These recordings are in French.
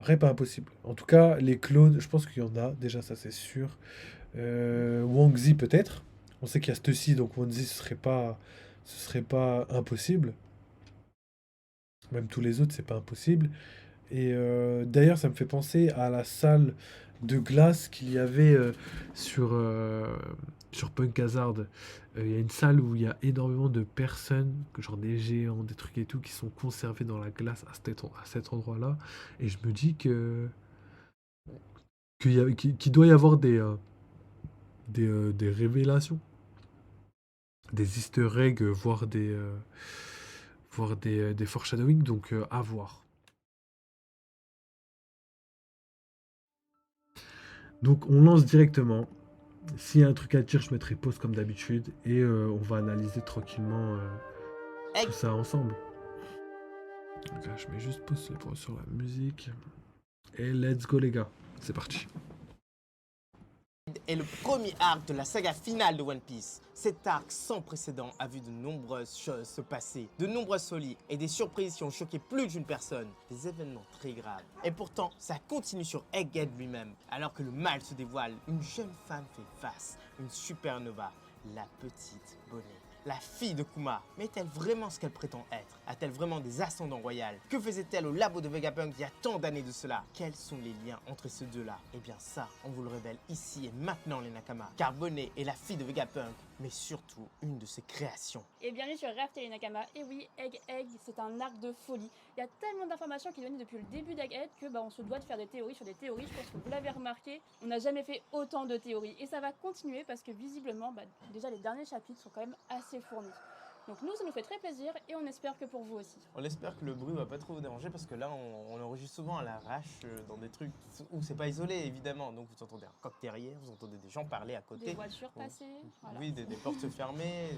Après, pas impossible. En tout cas, les clones, je pense qu'il y en a, déjà, ça c'est sûr. Wang Zi peut-être. On sait qu'il y a Stussy, donc Wang Zi, ce serait pas impossible. Même tous les autres, c'est pas impossible. Et d'ailleurs, ça me fait penser à la salle de glace qu'il y avait sur Punk Hazard. Il y a une salle où il y a énormément de personnes, genre des géants, des trucs et tout, qui sont conservés dans la glace à cet endroit-là. Et je me dis qu'il doit y avoir des révélations, des easter eggs, voire des foreshadowing, donc à voir. Donc on lance directement. S'il y a un truc à dire, je mettrai pause comme d'habitude et on va analyser tranquillement tout Egg ça ensemble. Donc là, je mets juste pause sur la musique. Et let's go les gars, c'est parti. est le premier arc de la saga finale de One Piece. Cet arc sans précédent a vu de nombreuses choses se passer, de nombreuses folies et des surprises qui ont choqué plus d'une personne, des événements très graves. Et pourtant, ça continue sur Egghead lui-même. Alors que le mal se dévoile, une jeune femme fait face, une supernova, la petite Bonnet. La fille de Kuma, mais est-elle vraiment ce qu'elle prétend être? A-t-elle vraiment des ascendants royaux? Que faisait-elle au labo de Vegapunk il y a tant d'années de cela? Quels sont les liens entre ces deux-là? Eh bien ça, on vous le révèle ici et maintenant les Nakama. Car Bonnet est la fille de Vegapunk, mais surtout une de ses créations. Et bienvenue sur Raft et les Nakama. Et oui, Egg, c'est un arc de folie. Il y a tellement d'informations qui sont données depuis le début d'Egghead que on se doit de faire des théories sur des théories. Je pense que vous l'avez remarqué, on n'a jamais fait autant de théories. Et ça va continuer parce que visiblement, déjà les derniers chapitres sont quand même assez fournis. Donc nous, ça nous fait très plaisir et on espère que pour vous aussi. On espère que le bruit va pas trop vous déranger parce que là, on enregistre souvent à l'arrache dans des trucs où c'est pas isolé évidemment. Donc vous entendez un coq derrière, vous entendez des gens parler à côté. Des voitures passer. Voilà. Oui, des portes fermées.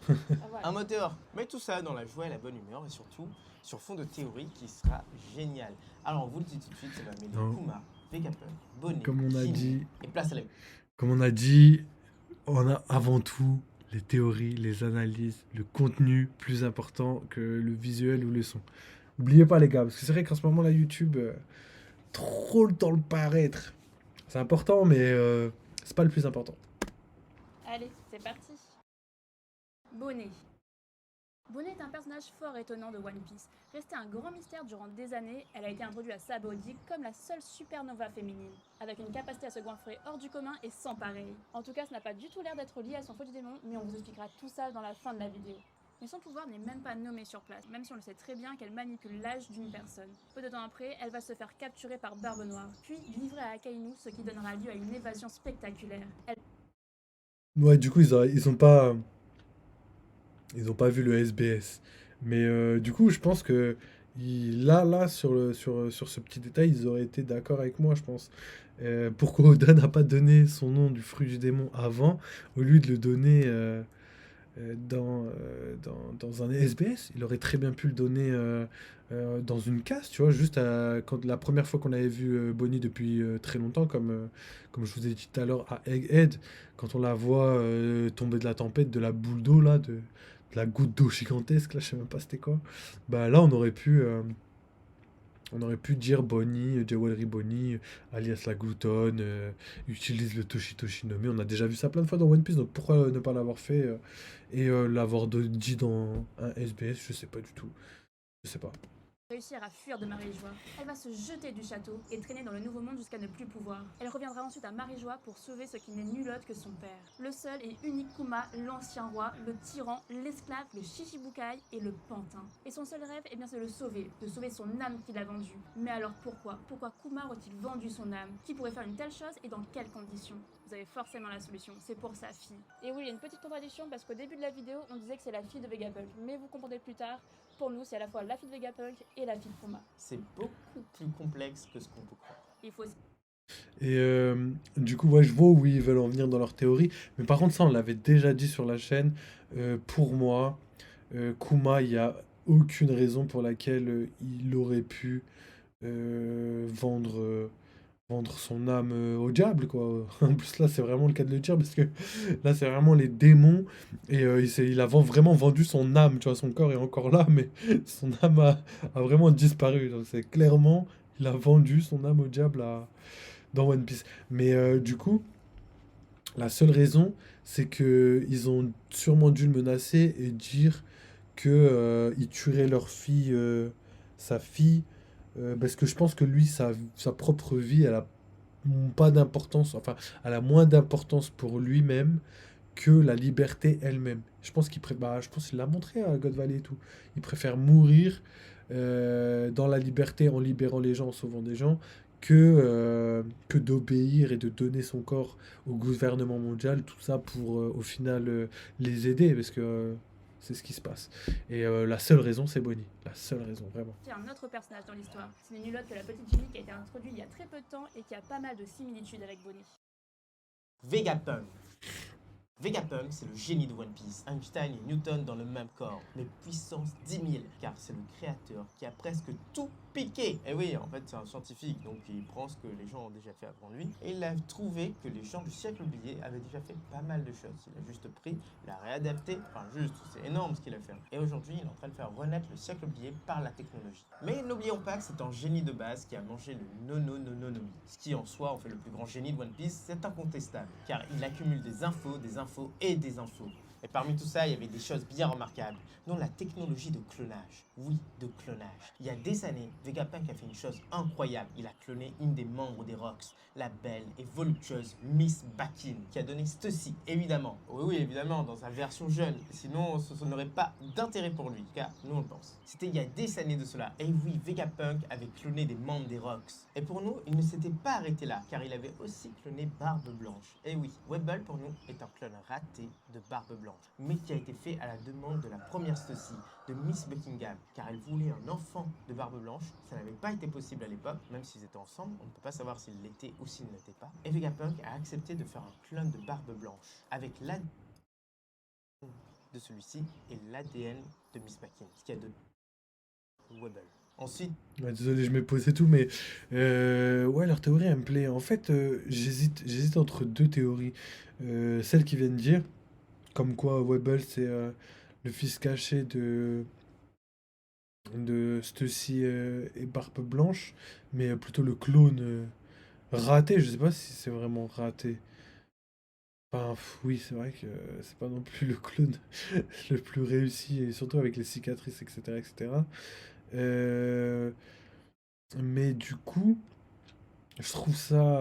Ah, voilà. Un moteur. Mais tout ça dans la joie et la bonne humeur et surtout sur fond de théorie qui sera génial. Alors on vous le dit tout de suite, ça va mêler Non. Kuma, Vegapunk, Bonnet, Comme on a Shinji dit, et place à la... comme on a dit, on a avant tout les théories, les analyses, le contenu plus important que le visuel ou le son. N'oubliez pas les gars, parce que c'est vrai qu'en ce moment là YouTube, trop le temps le paraître. C'est important, mais c'est pas le plus important. Allez, c'est parti. Bonnet. Bonnet est un personnage fort étonnant de One Piece. Restée un grand mystère durant des années, elle a été introduite à Sabaody comme la seule supernova féminine, avec une capacité à se goinfrer hors du commun et sans pareil. En tout cas, ça n'a pas du tout l'air d'être lié à son feu du démon, mais on vous expliquera tout ça dans la fin de la vidéo. Mais son pouvoir n'est même pas nommé sur place, même si on le sait très bien qu'elle manipule l'âge d'une personne. Peu de temps après, elle va se faire capturer par Barbe Noire, puis livrée à Akainu, ce qui donnera lieu à une évasion spectaculaire. Ouais, du coup, ils ont pas vu le SBS. Mais du coup, je pense que là, sur ce petit détail, ils auraient été d'accord avec moi, je pense. Pourquoi Oda n'a pas donné son nom du fruit du démon avant, au lieu de le donner dans un SBS? Il aurait très bien pu le donner dans une case, tu vois, juste quand la première fois qu'on avait vu Bonnie depuis très longtemps, comme je vous ai dit tout à l'heure à Egghead, quand on la voit tomber de la tempête, de la boule d'eau, là, de la goutte d'eau gigantesque, là, je sais même pas c'était quoi. Bah là, on aurait pu dire Bonnie, Jewelry Bonnie, alias la gloutonne, utilise le Toshi nommé. On a déjà vu ça plein de fois dans One Piece, donc pourquoi ne pas l'avoir fait et l'avoir dit dans un SBS? Je sais pas du tout. Je sais pas. Réussir à fuir de Marie-Joie. Elle va se jeter du château et traîner dans le Nouveau Monde jusqu'à ne plus pouvoir. Elle reviendra ensuite à Marie-Joie pour sauver ce qui n'est nul autre que son père. Le seul et unique Kuma, l'ancien roi, le tyran, l'esclave, le Shichibukai et le pantin. Et son seul rêve, c'est de sauver son âme qu'il a vendue. Mais alors pourquoi? Pourquoi Kuma aurait-il vendu son âme? Qui pourrait faire une telle chose et dans quelles conditions? Vous avez forcément la solution, c'est pour sa fille. Et oui, il y a une petite contradiction parce qu'au début de la vidéo, on disait que c'est la fille de Vegapunk, mais vous comprendrez plus tard, pour nous, c'est à la fois la fille de Vegapunk et la fille de Kuma. C'est beaucoup plus complexe que ce qu'on peut croire. Il faut Et du coup, ouais, je vois où ils veulent en venir dans leur théorie. Mais par contre, ça, on l'avait déjà dit sur la chaîne. Pour moi, Kuma, il n'y a aucune raison pour laquelle il aurait pu vendre son âme au diable, quoi. En plus, là, c'est vraiment le cas de le dire, parce que là, c'est vraiment les démons, et il a vraiment vendu son âme, tu vois, son corps est encore là, mais son âme a vraiment disparu. Donc, c'est clairement Il a vendu son âme au diable dans One Piece. Mais du coup, la seule raison, c'est que ils ont sûrement dû le menacer et dire que il tuerait leur fille, sa fille, parce que je pense que lui, sa propre vie, elle a pas d'importance, enfin, elle a moins d'importance pour lui-même que la liberté elle-même. Je pense qu'il l'a montré à God Valley et tout. Il préfère mourir dans la liberté en libérant les gens, en sauvant des gens, que d'obéir et de donner son corps au gouvernement mondial, tout ça pour au final les aider, parce que c'est ce qui se passe. Et la seule raison, c'est Bonnie. La seule raison, vraiment. Il y a un autre personnage dans l'histoire. Ce n'est nul autre que la petite Ginny qui a été introduite il y a très peu de temps et qui a pas mal de similitudes avec Bonnie. Vegapunk. Vegapunk, c'est le génie de One Piece. Einstein et Newton dans le même corps, mais puissance 10 000, car c'est le créateur qui a presque tout piqué. Et oui, en fait, c'est un scientifique, donc il prend ce que les gens ont déjà fait avant lui, et il a trouvé que les gens du siècle oublié avaient déjà fait pas mal de choses. Il a juste pris, il a réadapté, enfin juste, c'est énorme ce qu'il a fait. Et aujourd'hui, il est en train de faire renaître le siècle oublié par la technologie. Mais n'oublions pas que c'est un génie de base qui a mangé le no-no-no-no-no. Ce qui en soi en fait le plus grand génie de One Piece, c'est incontestable, car il accumule des infos et des infos. Et parmi tout ça, il y avait des choses bien remarquables, dont la technologie de clonage. Oui, de clonage. Il y a des années, Vegapunk a fait une chose incroyable. Il a cloné une des membres des Rocks, la belle et voluptueuse Miss Bakin, qui a donné ceci, évidemment. Oui, évidemment, dans sa version jeune. Sinon, ce n'aurait pas d'intérêt pour lui, car nous on le pense. C'était il y a des années de cela. Et oui, Vegapunk avait cloné des membres des Rocks. Et pour nous, il ne s'était pas arrêté là, car il avait aussi cloné Barbe Blanche. Et oui, Webble pour nous est un clone raté de Barbe Blanche, mais qui a été fait à la demande de la première Stussy, de Miss Buckingham, car elle voulait un enfant de Barbe Blanche. Ça n'avait pas été possible à l'époque, même s'ils étaient ensemble, on ne peut pas savoir s'ils l'étaient ou s'ils ne l'étaient pas. Et Vegapunk a accepté de faire un clone de Barbe Blanche, avec l'ADN de celui-ci et l'ADN de Miss Bakin, ce qui a donné Webble. Ensuite, Ouais, désolé, je m'ai posé tout, mais ouais, leur théorie, elle me plaît. En fait, j'hésite entre deux théories. Celle qui vient de dire, comme quoi Webble, c'est le fils caché de Stussy et Barbe Blanche, mais plutôt le clone raté. Je sais pas si c'est vraiment raté. Enfin, oui, c'est vrai que c'est pas non plus le clone le plus réussi, et surtout avec les cicatrices, etc., etc. Euh, mais du coup, je trouve ça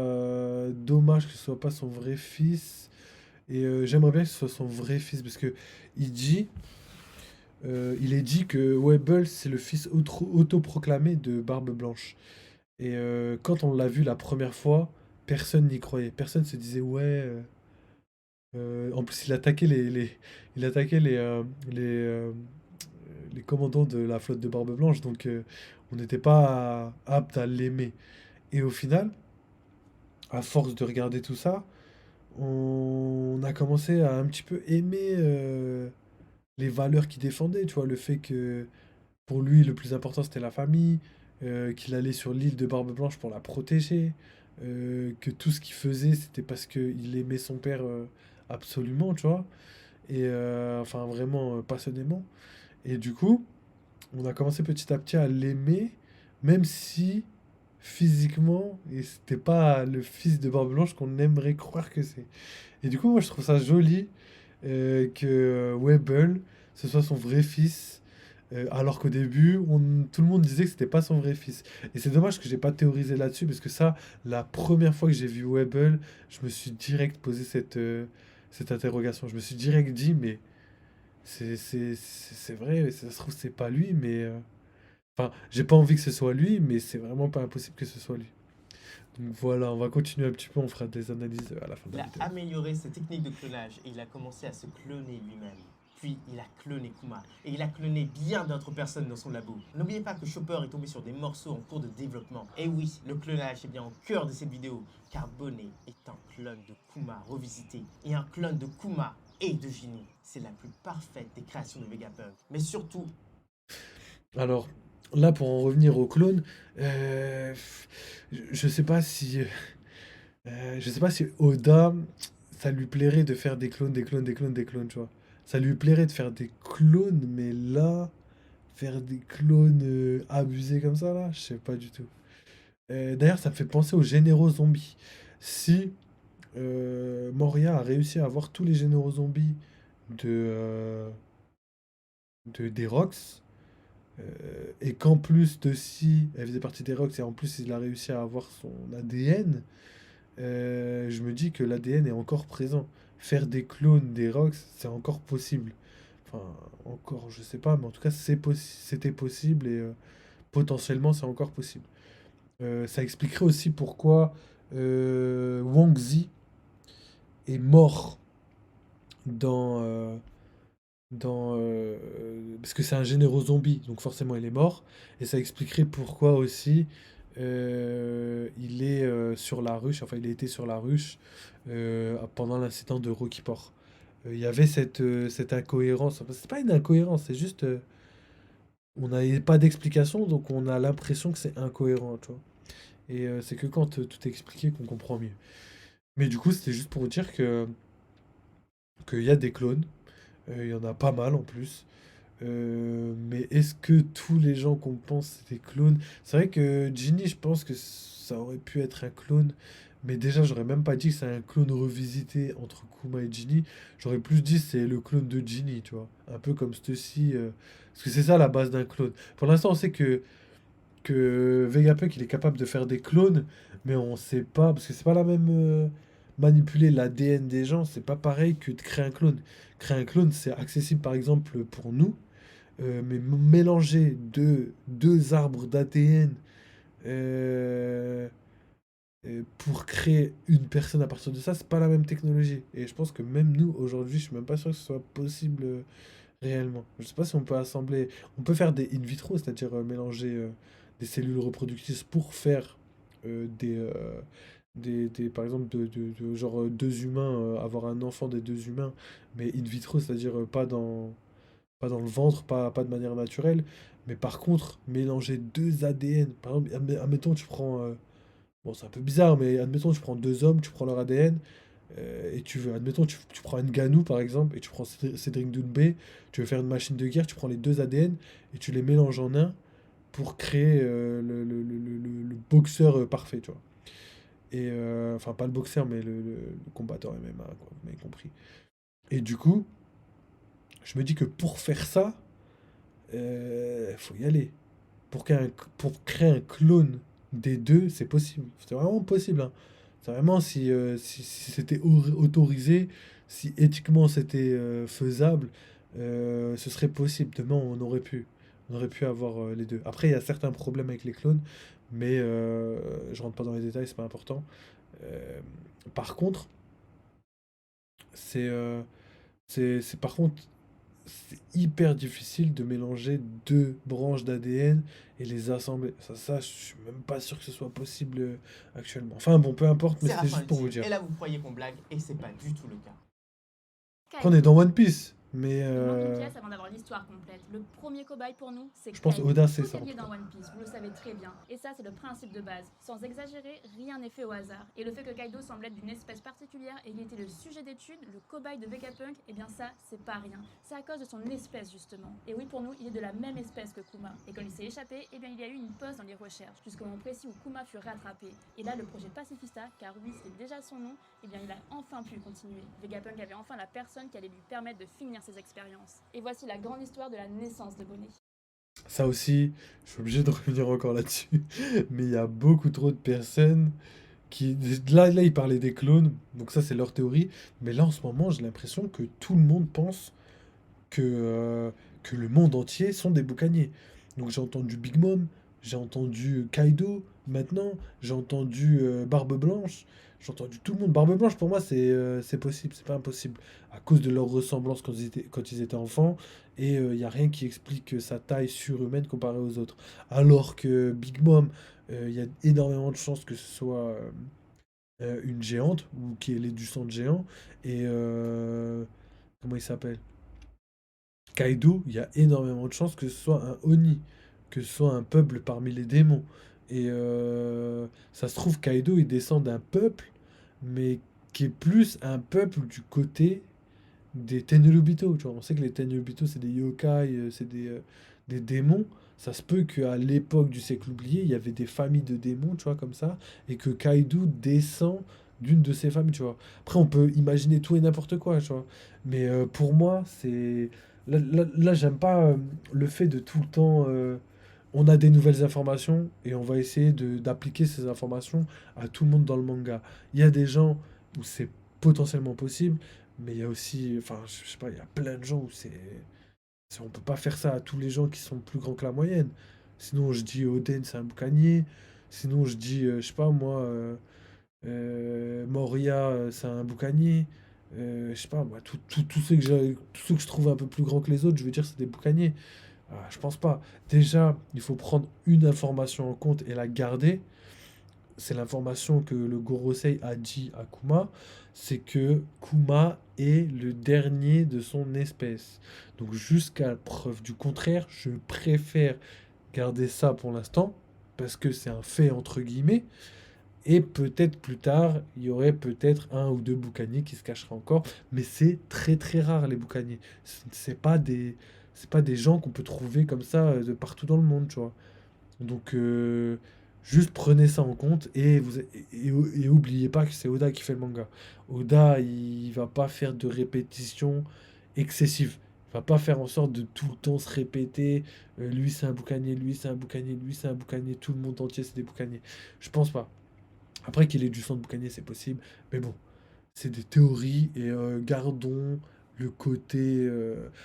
dommage que ce soit pas son vrai fils. Et j'aimerais bien que ce soit son vrai fils, parce que il dit, il est dit que Webble, c'est le fils autoproclamé de Barbe Blanche. Et quand on l'a vu la première fois, personne n'y croyait. Personne se disait, ouais. En plus, il attaquait les commandants de la flotte de Barbe Blanche, donc on n'était pas apte à l'aimer. Et au final, à force de regarder tout ça, on a commencé à un petit peu aimer les valeurs qu'il défendait, tu vois, le fait que pour lui, le plus important, c'était la famille, qu'il allait sur l'île de Barbe Blanche pour la protéger, que tout ce qu'il faisait, c'était parce qu'il aimait son père absolument, tu vois, et enfin vraiment passionnément. Et du coup, on a commencé petit à petit à l'aimer, même si physiquement, et c'était pas le fils de Barbe Blanche qu'on aimerait croire que c'est. Et du coup, moi, je trouve ça joli que Webble, ce soit son vrai fils, alors qu'au début, tout le monde disait que c'était pas son vrai fils. Et c'est dommage que j'ai pas théorisé là-dessus, parce que ça, la première fois que j'ai vu Webble, je me suis direct posé cette interrogation. Je me suis direct dit, mais c'est vrai, ça se trouve, c'est pas lui, mais... Enfin, j'ai pas envie que ce soit lui, mais c'est vraiment pas impossible que ce soit lui. Donc voilà, on va continuer un petit peu, on fera des analyses à la fin de il la a vidéo. amélioré ses techniques de clonage et il a commencé à se cloner lui-même. Puis il a cloné Kuma et il a cloné bien d'autres personnes dans son labo. N'oubliez pas que Chopper est tombé sur des morceaux en cours de développement. Et oui, le clonage est bien au cœur de cette vidéo, car Bonnet est un clone de Kuma revisité et un clone de Kuma et de Ginny. C'est la plus parfaite des créations de Vegapunk. Mais surtout, Alors, là, pour en revenir au clone, je sais pas si... je sais pas si Oda, ça lui plairait de faire des clones, des clones, des clones, des clones, tu vois. Ça lui plairait de faire des clones, mais là, faire des clones abusés comme ça, là, je sais pas du tout. D'ailleurs, ça me fait penser aux généraux zombies. Si Moria a réussi à avoir tous les généraux zombies de, des Rox, et qu'en plus de si elle faisait partie des Rox, et en plus il a réussi à avoir son ADN, je me dis que l'ADN est encore présent. Faire des clones des Rox, c'est encore possible. Enfin, encore, je sais pas, mais en tout cas, c'était possible et potentiellement, c'est encore possible. Ça expliquerait aussi pourquoi Wang Zi est mort dans, parce que c'est un généraux zombie, donc forcément il est mort. Et ça expliquerait pourquoi aussi il est sur la ruche, enfin il a été sur la ruche pendant l'incident de Rocky Port. Il y avait cette incohérence. Enfin, c'est pas une incohérence, c'est juste on n'avait pas d'explication, donc on a l'impression que c'est incohérent, tu vois. Et c'est que quand tout est expliqué qu'on comprend mieux. Mais du coup, c'était juste pour vous dire que qu'il y a des clones. Il y en a pas mal en plus. Mais est-ce que tous les gens qu'on pense c'est des clones? C'est vrai que Ginny, je pense que ça aurait pu être un clone. Mais déjà, j'aurais même pas dit que c'est un clone revisité entre Kuma et Ginny. J'aurais plus dit c'est le clone de Ginny, tu vois. Un peu comme ceci. Parce que c'est ça la base d'un clone. Pour l'instant, on sait que Vegapunk il est capable de faire des clones, mais on sait pas, parce que c'est pas la même. Manipuler l'ADN des gens, c'est pas pareil que de créer un clone. Créer un clone, c'est accessible par exemple pour nous, mais mélanger deux arbres d'ADN pour créer une personne à partir de ça, c'est pas la même technologie. Et je pense que même nous, aujourd'hui, je suis même pas sûr que ce soit possible réellement. Je sais pas si on peut assembler. On peut faire des in vitro, c'est-à-dire mélanger des cellules reproductrices pour faire par exemple, genre deux humains, avoir un enfant des deux humains, mais in vitro, c'est-à-dire pas dans le ventre, pas de manière naturelle. Mais par contre, mélanger deux ADN, par exemple, admettons, tu prends. Bon, c'est un peu bizarre, mais admettons, tu prends deux hommes, tu prends leur ADN, et tu veux, admettons, tu prends Ngannou par exemple, et tu prends Cédric Doumbé, tu veux faire une machine de guerre, tu prends les deux ADN, et tu les mélanges en un pour créer le boxeur parfait, tu vois. Et enfin, pas le boxeur, mais le combattant MMA, quoi, vous m'avez compris. Et du coup, je me dis que pour faire ça, faut y aller. Pour, pour créer un clone des deux, c'est possible. C'est vraiment possible, hein. C'est vraiment si c'était autorisé, si éthiquement c'était faisable, ce serait possible. Demain, on aurait pu avoir les deux. Après, il y a certains problèmes avec les clones, mais je rentre pas dans les détails, c'est pas important. Euh, Par contre, c'est par contre, c'est hyper difficile de mélanger deux branches d'ADN et les assembler. Je suis même pas sûr que ce soit possible actuellement. Enfin bon, peu importe, mais C'est c'était Rafin juste pour vous Ultime. dire. Et là, vous croyez qu'on blague, et c'est pas du tout le cas. Après, on est dans One Piece, mais Il manque une pièce avant d'avoir l'histoire complète. Le premier cobaye pour nous, c'est je pense Kaido. Oda, c'est Tout ça. est En lié tout dans cas. One Piece, vous le savez très bien. Et ça, c'est le principe de base. Sans exagérer, rien n'est fait au hasard. Et le fait que Kaido semble être d'une espèce particulière et qu'il était le sujet d'étude, le cobaye de Vegapunk, eh bien ça, c'est pas rien. C'est à cause de son espèce, justement. Et oui, pour nous, il est de la même espèce que Kuma. Et quand il s'est échappé, eh bien il y a eu une pause dans les recherches, jusqu'au moment précis où Kuma fut rattrapé. Et là, le projet Pacifista, car oui, c'est déjà son nom, eh bien il a enfin pu continuer. Vegapunk avait enfin la personne qui allait lui permettre de finir ses expériences. Et voici la grande histoire de la naissance de Bonnet. Ça aussi, je suis obligé de revenir encore là-dessus. Mais il y a beaucoup trop de personnes qui. Là, ils parlaient des clones, donc ça, c'est leur théorie. Mais là, en ce moment, j'ai l'impression que tout le monde pense que le monde entier sont des boucaniers. Donc j'ai entendu Big Mom, j'ai entendu Kaido maintenant, j'ai entendu Barbe Blanche, j'ai entendu tout le monde. Barbe Blanche pour moi c'est possible, c'est pas impossible. À cause de leur ressemblance quand ils étaient enfants, et il n'y a rien qui explique sa taille surhumaine comparée aux autres. Alors que Big Mom, il y a énormément de chances que ce soit une géante, ou qu'elle ait du sang de géant, et comment il s'appelle? Kaido, il y a énormément de chances que ce soit un Oni, que ce soit un peuple parmi les démons. Et ça se trouve, Kaido, il descend d'un peuple, mais qui est plus un peuple du côté des Tenryubito. Tu vois, on sait que les Tenryubito, c'est des yokai, c'est des démons. Ça se peut qu'à l'époque du siècle oublié, il y avait des familles de démons, tu vois, comme ça, et que Kaido descend d'une de ces familles, tu vois. Après, on peut imaginer tout et n'importe quoi, tu vois. Mais pour moi, c'est... Là, j'aime pas le fait de tout le temps... on a des nouvelles informations et on va essayer d'appliquer ces informations à tout le monde dans le manga. Il y a des gens où c'est potentiellement possible, mais il y a aussi... Enfin, je sais pas, il y a plein de gens où on peut pas faire ça à tous les gens qui sont plus grands que la moyenne. Sinon, je dis Oden, c'est un boucanier. Sinon, je dis, je sais pas moi, Moria, c'est un boucanier. Je sais pas, moi, tous ceux que je trouve un peu plus grands que les autres, je veux dire, c'est des boucaniers. Ah, je pense pas. Déjà, il faut prendre une information en compte et la garder. C'est l'information que le Gorosei a dit à Kuma, c'est que Kuma est le dernier de son espèce. Donc jusqu'à preuve du contraire, je préfère garder ça pour l'instant, parce que c'est un fait entre guillemets, et peut-être plus tard, il y aurait peut-être un ou deux boucaniers qui se cacheraient encore, mais c'est très très rare les boucaniers. C'est pas des gens qu'on peut trouver comme ça de partout dans le monde, tu vois. Donc, juste prenez ça en compte et oubliez pas que c'est Oda qui fait le manga. Oda, il va pas faire de répétitions excessives. Il va pas faire en sorte de tout le temps se répéter. Lui, c'est un boucanier, lui, c'est un boucanier, lui, c'est un boucanier. Tout le monde entier, c'est des boucaniers. Je pense pas. Après qu'il ait du sang de boucanier, c'est possible. Mais bon, c'est des théories et gardons le côté.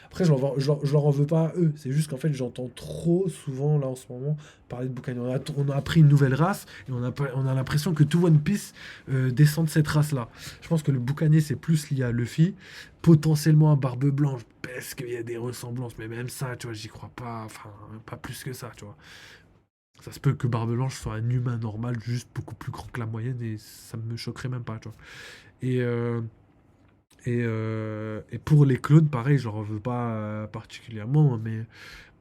Après, je leur en veux pas à eux. C'est juste qu'en fait, j'entends trop souvent, là, en ce moment, parler de boucanier. On a appris une nouvelle race et on a l'impression que tout One Piece descend de cette race-là. Je pense que le boucanier, c'est plus lié à Luffy, potentiellement à Barbe Blanche, parce qu'il y a des ressemblances. Mais même ça, tu vois, j'y crois pas. Enfin, pas plus que ça, tu vois. Ça se peut que Barbe Blanche soit un humain normal, juste beaucoup plus grand que la moyenne, et ça me choquerait même pas, tu vois. Et, et pour les clones, pareil, je leur en veux pas particulièrement, hein,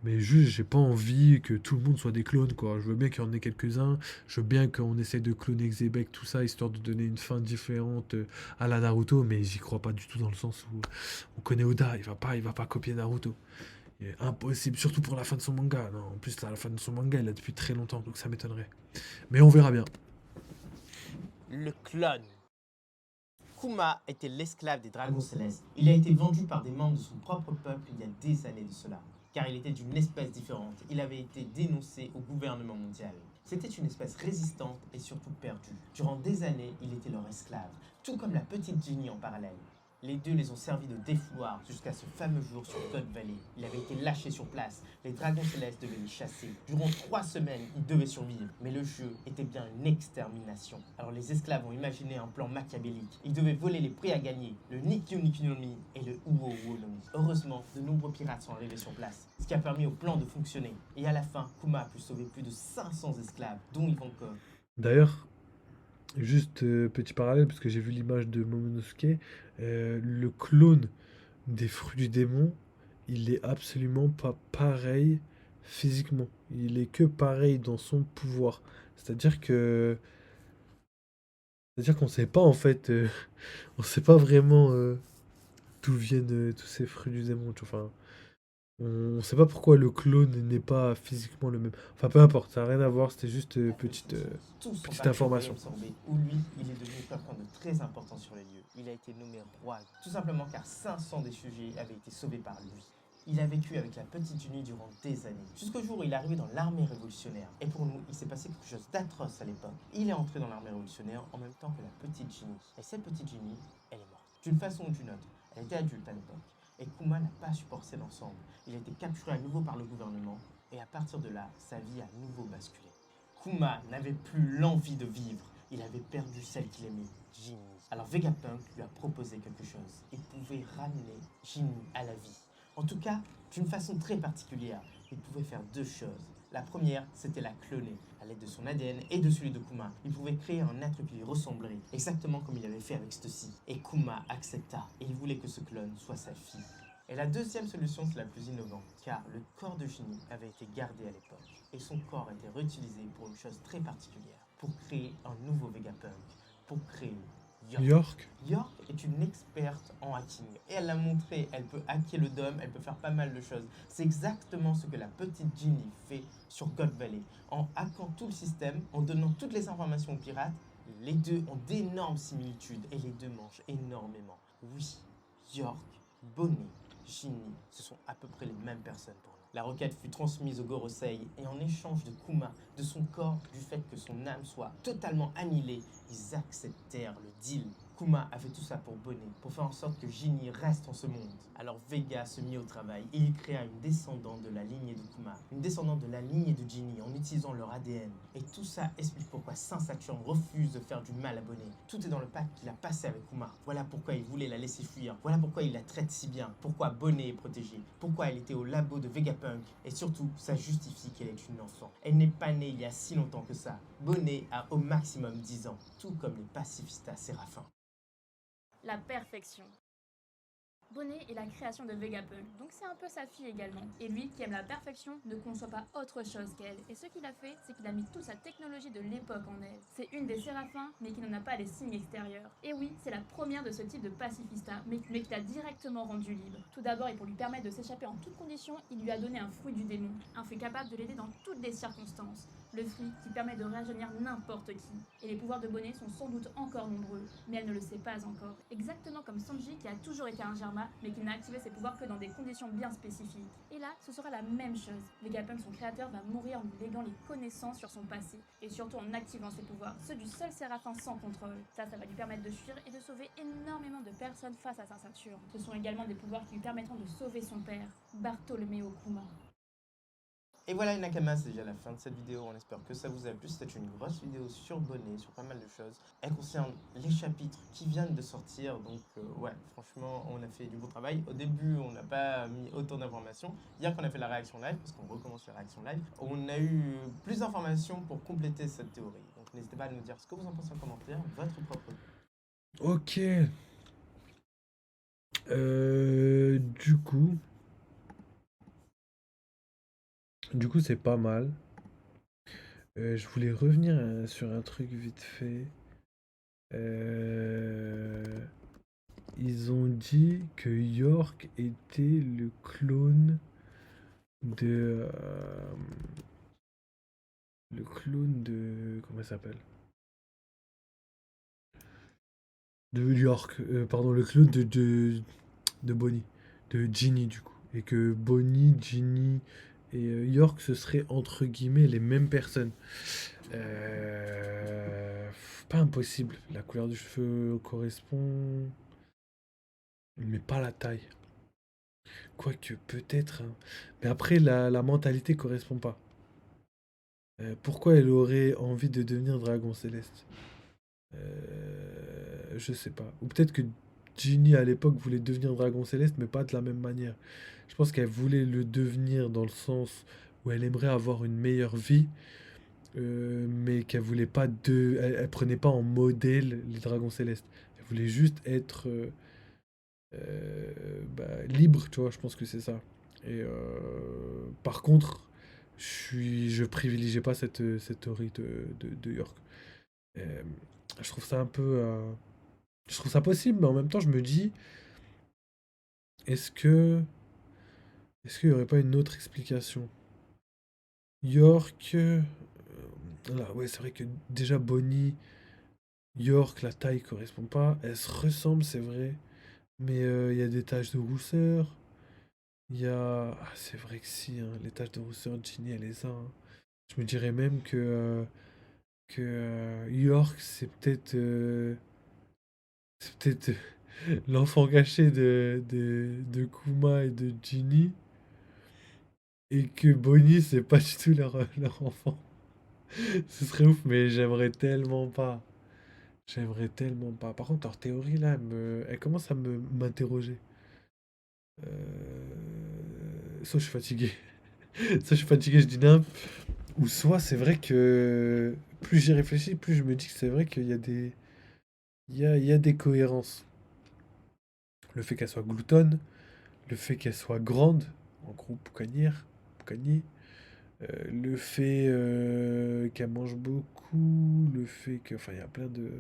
mais juste, j'ai pas envie que tout le monde soit des clones, quoi. Je veux bien qu'il y en ait quelques-uns, je veux bien qu'on essaie de cloner Xebec, tout ça, histoire de donner une fin différente à la Naruto, mais j'y crois pas du tout dans le sens où on connaît Oda, il va pas copier Naruto. Impossible, surtout pour la fin de son manga. Non, en plus, à la fin de son manga, il a depuis très longtemps, donc ça m'étonnerait. Mais on verra bien. Le clone. Kuma était l'esclave des dragons célestes. Il a été vendu par des membres de son propre peuple il y a des années de cela. Car il était d'une espèce différente, il avait été dénoncé au gouvernement mondial. C'était une espèce résistante et surtout perdue. Durant des années, il était leur esclave, tout comme la petite Ginny en parallèle. Les deux les ont servis de défouloir jusqu'à ce fameux jour sur God Valley. Il avait été lâché sur place. Les dragons célestes devaient les chasser. Durant 3 semaines, il devait survivre. Mais le jeu était bien une extermination. Alors les esclaves ont imaginé un plan machiavélique. Ils devaient voler les prix à gagner, le Nikyu Nikyu no Mi et le Uo Uo no Mi. Heureusement, de nombreux pirates sont arrivés sur place, ce qui a permis au plan de fonctionner. Et à la fin, Kuma a pu sauver plus de 500 esclaves, dont Ivankov. D'ailleurs, juste petit parallèle, parce que j'ai vu l'image de Momonosuke, le clone des fruits du démon, il est absolument pas pareil physiquement. Il est que pareil dans son pouvoir. C'est-à-dire que. C'est-à-dire qu'on sait pas en fait. On sait pas vraiment d'où viennent tous ces fruits du démon. Tu vois. Enfin, on sait pas pourquoi le clone n'est pas physiquement le même. Enfin, peu importe, ça n'a rien à voir, c'était juste Tous sont petite partis information. absorbés, où lui, il est devenu quelqu'un de très important sur les lieux. Il a été nommé roi, tout simplement car 500 des sujets avaient été sauvés par lui. Il a vécu avec la petite Ginny durant des années, jusqu'au jour où il est arrivé dans l'armée révolutionnaire. Et pour nous, il s'est passé quelque chose d'atroce à l'époque. Il est entré dans l'armée révolutionnaire en même temps que la petite Ginny. Et cette petite Ginny, elle est morte. D'une façon ou d'une autre. Elle était adulte à l'époque. Et Kuma n'a pas supporté l'ensemble. Il a été capturé à nouveau par le gouvernement. Et à partir de là, sa vie a à nouveau basculé. Kuma n'avait plus l'envie de vivre. Il avait perdu celle qu'il aimait, Ginny. Alors Vegapunk lui a proposé quelque chose. Il pouvait ramener Ginny à la vie. En tout cas, d'une façon très particulière. Il pouvait faire 2 choses. La première, c'était la cloner. À l'aide de son ADN et de celui de Kuma, il pouvait créer un être qui lui ressemblerait, exactement comme il avait fait avec Stussy. Et Kuma accepta, et il voulait que ce clone soit sa fille. Et la deuxième solution, c'est la plus innovante, car le corps de Ginny avait été gardé à l'époque, et son corps était réutilisé pour une chose très particulière, pour créer un nouveau Vegapunk, pour créer York. York. York est une experte en hacking et elle l'a montré, elle peut hacker le dôme, elle peut faire pas mal de choses. C'est exactement ce que la petite Ginny fait sur God Valley. En hackant tout le système, en donnant toutes les informations aux pirates, les deux ont d'énormes similitudes et les deux mangent énormément. Oui, York, Bonnie, Ginny, ce sont à peu près les mêmes personnes pour nous. La requête fut transmise au Gorosei et en échange de Kuma, de son corps, du fait que son âme soit totalement annihilée, ils acceptèrent le deal. Kuma a fait tout ça pour Bonnie, pour faire en sorte que Ginny reste en ce monde. Alors Vega se mit au travail et il créa une descendante de la lignée de Kuma, une descendante de la lignée de Ginny en utilisant leur ADN. Et tout ça explique pourquoi Saint Saturne refuse de faire du mal à Bonnie. Tout est dans le pacte qu'il a passé avec Kuma. Voilà pourquoi il voulait la laisser fuir. Voilà pourquoi il la traite si bien. Pourquoi Bonnie est protégée. Pourquoi elle était au labo de Vegapunk. Et surtout, ça justifie qu'elle est une enfant. Elle n'est pas née il y a si longtemps que ça. Bonnie a au maximum 10 ans, tout comme les pacifistas séraphins. La perfection. Bonnet est la création de Vegapunk, donc c'est un peu sa fille également. Et lui, qui aime la perfection, ne conçoit pas autre chose qu'elle. Et ce qu'il a fait, c'est qu'il a mis toute sa technologie de l'époque en elle. C'est une des séraphins, mais qui n'en a pas les signes extérieurs. Et oui, c'est la première de ce type de pacifista, mais qui l'a directement rendu libre. Tout d'abord, et pour lui permettre de s'échapper en toutes conditions, il lui a donné un fruit du démon. Un fruit capable de l'aider dans toutes les circonstances. Le fruit qui permet de rajeunir n'importe qui. Et les pouvoirs de Bonnet sont sans doute encore nombreux, mais elle ne le sait pas encore. Exactement comme Sanji qui a toujours été un Germa, mais qui n'a activé ses pouvoirs que dans des conditions bien spécifiques. Et là, ce sera la même chose. Vegapunk, son créateur, va mourir en lui léguant les connaissances sur son passé, et surtout en activant ses pouvoirs, ceux du seul Séraphin sans contrôle. Ça va lui permettre de fuir et de sauver énormément de personnes face à sa ceinture. Ce sont également des pouvoirs qui lui permettront de sauver son père, Bartholoméo Kuma. Et voilà les Nakamas, c'est déjà la fin de cette vidéo. On espère que ça vous a plu. C'était une grosse vidéo sur Bonnet, sur pas mal de choses. Elle concerne les chapitres qui viennent de sortir. Donc ouais, franchement, on a fait du beau travail. Au début, on n'a pas mis autant d'informations. Hier qu'on a fait la réaction live, parce qu'on recommence la réaction live, on a eu plus d'informations pour compléter cette théorie. Donc n'hésitez pas à nous dire ce que vous en pensez en commentaire, votre propre. Ok. Du coup. C'est pas mal. Je voulais revenir sur un truc vite fait. Euh, Ils ont dit que York était le clone de. Le clone de. Comment ça s'appelle? De York. Pardon, le clone de Bonnie. De Ginny, du coup. Et que Bonnie, Ginny et York, ce seraient entre guillemets les mêmes personnes. Pas impossible. La couleur du cheveu correspond, mais pas la taille. Quoique, peut-être, hein. Mais après, la mentalité correspond pas. Pourquoi elle aurait envie de devenir dragon céleste? Je sais pas. Ou peut-être que Ginny à l'époque voulait devenir dragon céleste, mais pas de la même manière. Je pense qu'elle voulait le devenir dans le sens où elle aimerait avoir une meilleure vie, mais qu'elle voulait pas de. Elle prenait pas en modèle les dragons célestes. Elle voulait juste être libre, tu vois, je pense que c'est ça. Et par contre, je privilégiais pas cette théorie de York. Euh, je trouve ça un peu. Je trouve ça possible, mais en même temps, je me dis, est-ce que. Est-ce qu'il y aurait pas une autre explication? York. Là, ouais, c'est vrai que déjà Bonnie, York, la taille correspond pas. Elles se ressemblent, c'est vrai. Mais il y a des taches de rousseur. Il y a. Ah, c'est vrai que si, hein, les taches de rousseur, Ginny, elle les a, hein. Je me dirais même que York, c'est peut-être l'enfant caché de Kuma et de Ginny. Et que Bonnie, c'est pas du tout leur enfant. Ce serait ouf, mais j'aimerais tellement pas. J'aimerais tellement pas. Par contre, leur théorie, là, elle commence à m'interroger. Soit je suis fatigué. Soit je suis fatigué, je dis non. Ou soit c'est vrai que plus j'y réfléchis, plus je me dis que c'est vrai qu'il y a des. Il y a des cohérences. Le fait qu'elle soit gloutonne, le fait qu'elle soit grande, en gros Poucani, le fait qu'elle mange beaucoup, le fait que. Enfin, il y a plein de.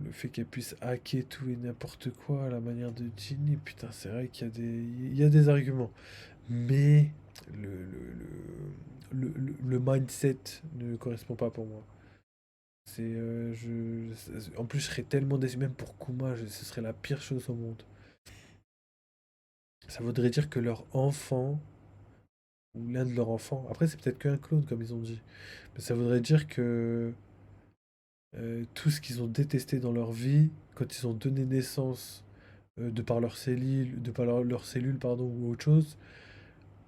le fait qu'elle puisse hacker tout et n'importe quoi à la manière de Ginny, putain, c'est vrai qu'il y a il y a des arguments. Mais le mindset ne correspond pas pour moi. En plus, je serais tellement déçu, même pour Kuma, ce serait la pire chose au monde. Ça voudrait dire que leur enfant, ou l'un de leurs enfants, après c'est peut-être qu'un clone comme ils ont dit, mais ça voudrait dire que tout ce qu'ils ont détesté dans leur vie, quand ils ont donné naissance, de par leurs cellules, leurs cellules, pardon, ou autre chose,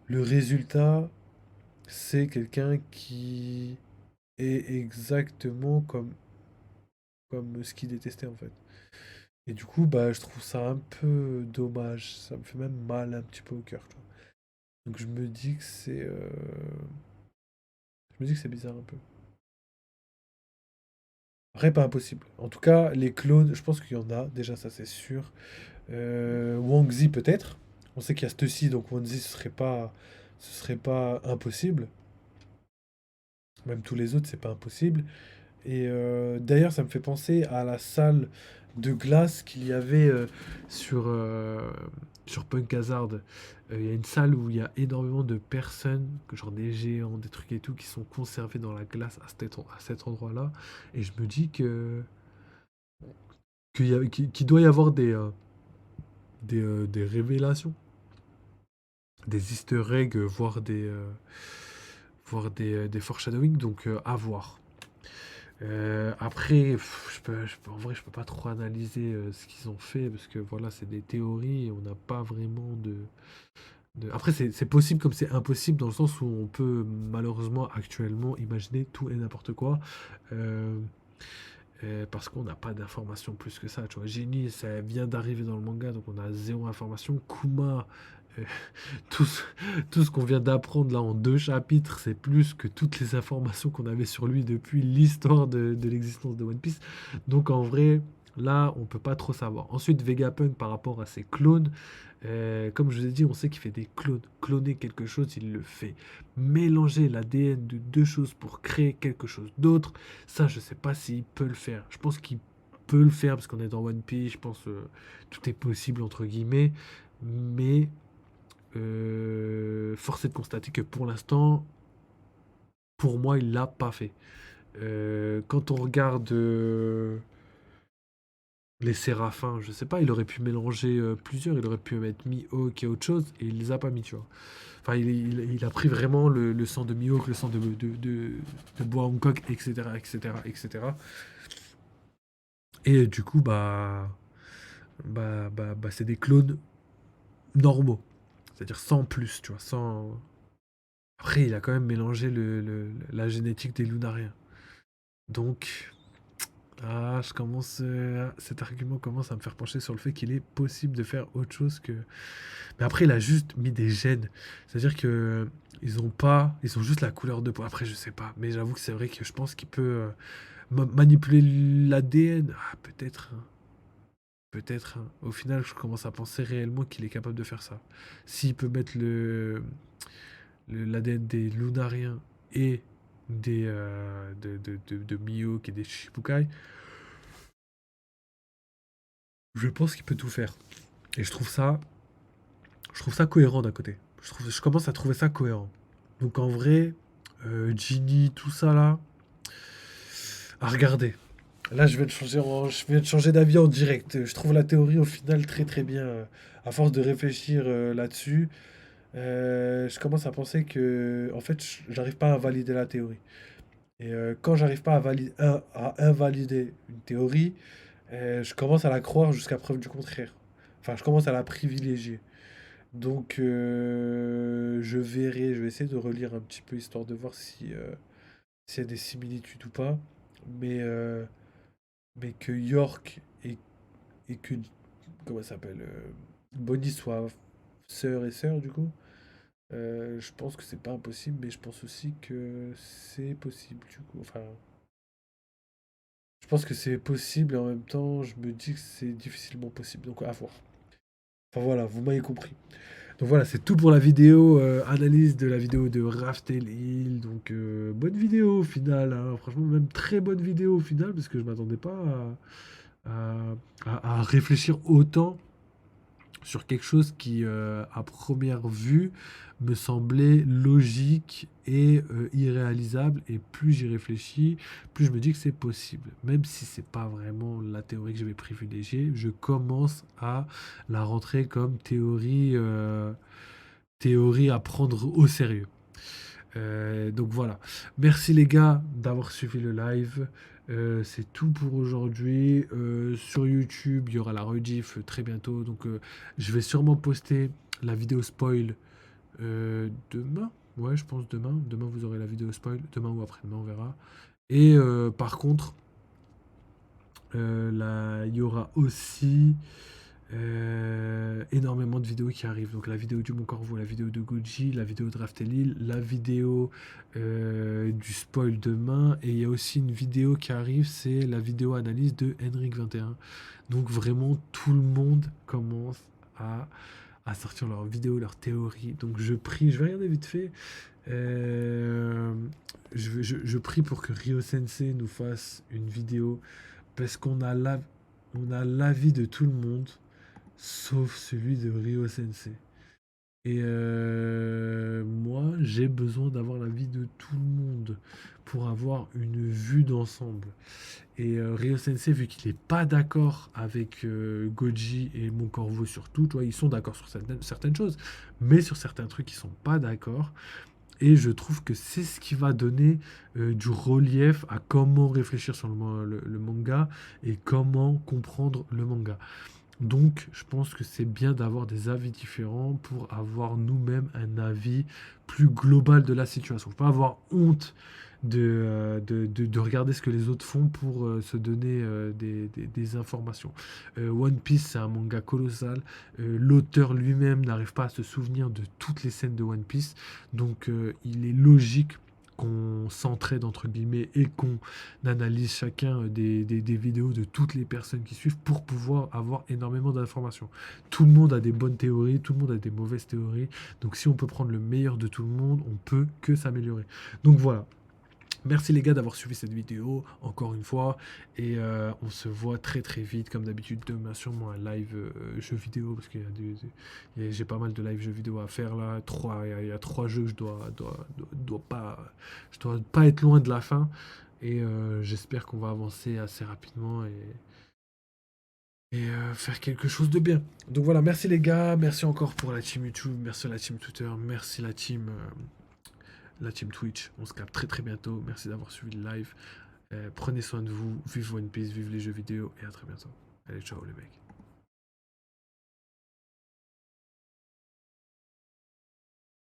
le résultat, c'est quelqu'un qui est exactement comme ce qu'ils détestaient en fait. Et du coup, bah, je trouve ça un peu dommage. Ça me fait même mal un petit peu au cœur, tu vois. Donc je me dis que je me dis que c'est bizarre un peu. Après, pas impossible. En tout cas, les clones, je pense qu'il y en a, déjà, ça c'est sûr. Wang Zi peut-être. On sait qu'il y a Stussy, donc Wang Zi, ce serait pas impossible. Même tous les autres, c'est pas impossible. Et d'ailleurs, ça me fait penser à la salle de glace qu'il y avait sur, sur Punk Hazard. Il y a une salle où il y a énormément de personnes, genre des géants, des trucs et tout, qui sont conservés dans la glace à cet endroit-là. Et je me dis qu'il doit y avoir des révélations, des easter eggs, voire des foreshadowing, donc à voir. Après, en vrai, je peux pas trop analyser ce qu'ils ont fait parce que voilà, c'est des théories et on n'a pas vraiment Après, c'est possible comme c'est impossible dans le sens où on peut malheureusement actuellement imaginer tout et n'importe quoi euh, parce qu'on n'a pas d'informations plus que ça. Tu vois, Genie, ça vient d'arriver dans le manga donc on a zéro information. Kuma, euh, tout ce, tout ce qu'on vient d'apprendre là en 2 chapitres, c'est plus que toutes les informations qu'on avait sur lui depuis l'histoire de l'existence de One Piece. Donc en vrai, là, on peut pas trop savoir. Ensuite, Vegapunk par rapport à ses clones, comme je vous ai dit, on sait qu'il fait des clones. Cloner quelque chose, il le fait. Mélanger l'ADN de deux choses pour créer quelque chose d'autre, ça, je sais pas s'il peut le faire. Je pense qu'il peut le faire parce qu'on est dans One Piece, je pense tout est possible entre guillemets, mais force est de constater que pour l'instant, pour moi, il l'a pas fait. Quand on regarde les séraphins, je sais pas, il aurait pu mélanger plusieurs, il aurait pu mettre Mihawk et autre chose, et il les a pas mis, tu vois. Enfin, il a pris vraiment le sang de Mihawk, le sang de Bois Hancock, etc., etc., etc. Et du coup, c'est des clones normaux. C'est-à-dire sans plus, tu vois, sans. Après, il a quand même mélangé la génétique des Lunariens. Donc, cet argument commence à me faire pencher sur le fait qu'il est possible de faire autre chose que. Mais après, il a juste mis des gènes. C'est-à-dire que ils ont juste la couleur de peau. Après, je sais pas. Mais j'avoue que c'est vrai que je pense qu'il peut manipuler l'ADN. Ah, peut-être, hein. Peut-être, hein. Au final, je commence à penser réellement qu'il est capable de faire ça. S'il peut mettre l'ADN des Lunariens et de Mihawk et des Shichibukai, je pense qu'il peut tout faire. Et je trouve ça cohérent d'un côté. Je commence à trouver ça cohérent. Donc en vrai, Ginny, tout ça là, à regarder. Là, je viens de changer d'avis en direct. Je trouve la théorie au final très très bien. À force de réfléchir là-dessus, je commence à penser que, en fait, j'arrive pas à valider la théorie. Et quand j'arrive pas à invalider une théorie, je commence à la croire jusqu'à preuve du contraire. Enfin, je commence à la privilégier. Donc, je vais essayer de relire un petit peu histoire de voir s'il y a des similitudes ou pas. Mais, euh, mais que York et que, comment ça s'appelle, Bonnie soient sœur et sœur, du coup, je pense que c'est pas impossible, mais je pense aussi que c'est possible, du coup. Enfin, je pense que c'est possible et en même temps, je me dis que c'est difficilement possible. Donc, à voir. Enfin, voilà, vous m'avez compris. Donc voilà, c'est tout pour la vidéo, analyse de la vidéo de Raftel Hill. Donc bonne vidéo au final, hein. Franchement, même très bonne vidéo au final, parce que je m'attendais pas à réfléchir autant sur quelque chose qui, à première vue, me semblait logique et irréalisable. Et plus j'y réfléchis, plus je me dis que c'est possible. Même si c'est pas vraiment la théorie que je vais privilégier, je commence à la rentrer comme théorie à prendre au sérieux. Donc voilà. Merci les gars d'avoir suivi le live. C'est tout pour aujourd'hui. Sur YouTube, il y aura la rediff très bientôt. Donc je vais sûrement poster la vidéo spoil demain. Ouais, je pense demain. Demain, vous aurez la vidéo spoil. Demain ou après-demain, on verra. Et par contre, il y aura aussi énormément de vidéos qui arrivent. Donc la vidéo du Mon Corvo, la vidéo de Goji, la vidéo de Raftelil, la vidéo du spoil demain. Et il y a aussi une vidéo qui arrive, c'est la vidéo analyse de Henrik 21. Donc vraiment tout le monde commence à sortir leurs vidéos, leurs théories. Donc je prie, je vais regarder vite fait. Je prie pour que Ryo Sensei nous fasse une vidéo parce on a l'avis de tout le monde sauf celui de Ryo Sensei. Et moi, j'ai besoin d'avoir l'avis de tout le monde pour avoir une vue d'ensemble. Et Ryo Sensei, vu qu'il n'est pas d'accord avec Goji et Mon Corvo sur tout, tu vois, ils sont d'accord sur certaines choses, mais sur certains trucs, ils sont pas d'accord. Et je trouve que c'est ce qui va donner du relief à comment réfléchir sur le manga et comment comprendre le manga. Donc, je pense que c'est bien d'avoir des avis différents pour avoir nous-mêmes un avis plus global de la situation. Faut pas avoir honte de regarder ce que les autres font pour se donner des informations. One Piece, c'est un manga colossal. L'auteur lui-même n'arrive pas à se souvenir de toutes les scènes de One Piece. Donc, il est logique qu'on s'entraide entre guillemets et qu'on analyse chacun des vidéos de toutes les personnes qui suivent pour pouvoir avoir énormément d'informations. Tout le monde a des bonnes théories, tout le monde a des mauvaises théories. Donc si on peut prendre le meilleur de tout le monde, on peut que s'améliorer. Donc voilà. Merci les gars d'avoir suivi cette vidéo, encore une fois, et on se voit très très vite, comme d'habitude, demain sûrement un live jeux vidéo, parce que j'ai pas mal de live jeux vidéo à faire là, il y a 3 jeux que je dois pas être loin de la fin, et j'espère qu'on va avancer assez rapidement et faire quelque chose de bien. Donc voilà, merci les gars, merci encore pour la team YouTube, merci à la team Twitter, merci la team Twitch. On se capte très très bientôt. Merci d'avoir suivi le live. Prenez soin de vous. Vive One Piece, vive les jeux vidéo et à très bientôt. Allez, ciao les mecs.